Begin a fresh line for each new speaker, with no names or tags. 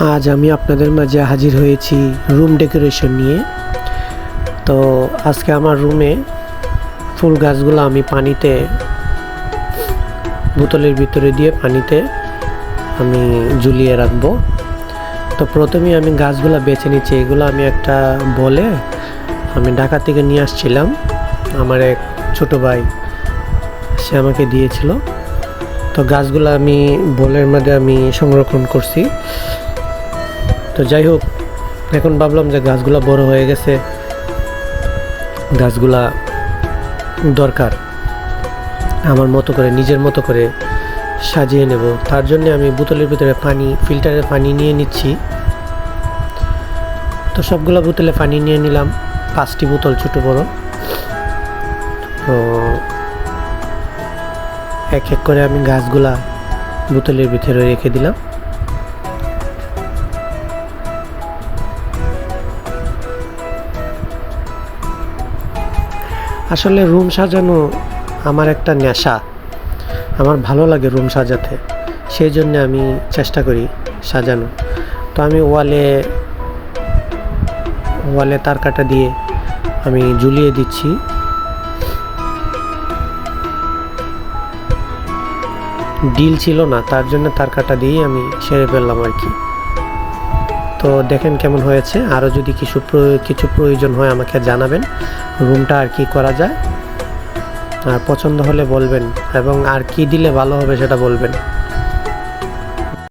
আজ আমি আপনাদের মাঝে হাজির হয়েছি রুম ডেকোরেশন নিয়ে। তো আজকে আমার রুমে ফুল গাছগুলো আমি পানিতে বোতলের ভিতরে দিয়ে পানিতে আমি ঝুলিয়ে রাখবো। তো প্রথমে আমি গাছগুলো বেছে নিচ্ছি। এগুলো আমি একটা বলে আমি ঢাকা থেকে নিয়ে আসছিলাম। আমার এক ছোট ভাই সে আমাকে দিয়েছিল। তো গাছগুলো আমি বলের মধ্যে আমি সংরক্ষণ করছি। তো যাই হোক, এখন ভাবলাম যে গাছগুলা বড় হয়ে গেছে, গাছগুলা দরকার আমার মতো করে নিজের মতো করে সাজিয়ে নেব। তার জন্য আমি বোতলের ভিতরে পানি, ফিল্টারের পানি নিয়ে নিচ্ছি। তো সবগুলো বোতলে পানি নিয়ে নিলাম, 5টি বোতল ছোট বড়। তো এক এক করে আমি গাছগুলা বোতলের ভিতরে রেখে দিলাম। আসলে রুম সাজানো আমার একটা নেশা, আমার ভালো লাগে রুম সাজাতে, সেই জন্য আমি চেষ্টা করি সাজানো। তো আমি ওয়ালে তার কাটা দিয়ে আমি ঝুলিয়ে দিচ্ছি। ডিল ছিল না, তার জন্য তার কাটা দিয়েই আমি সেরে ফেললাম আর কি। তো দেখেন কেমন হয়েছে। আরও যদি কিছু প্রয়োজন হয় আমাকে জানাবেন, রুমটা আর কি করা যায়। আর পছন্দ হলে বলবেন, এবং আর কি দিলে ভালো হবে সেটা বলবেন।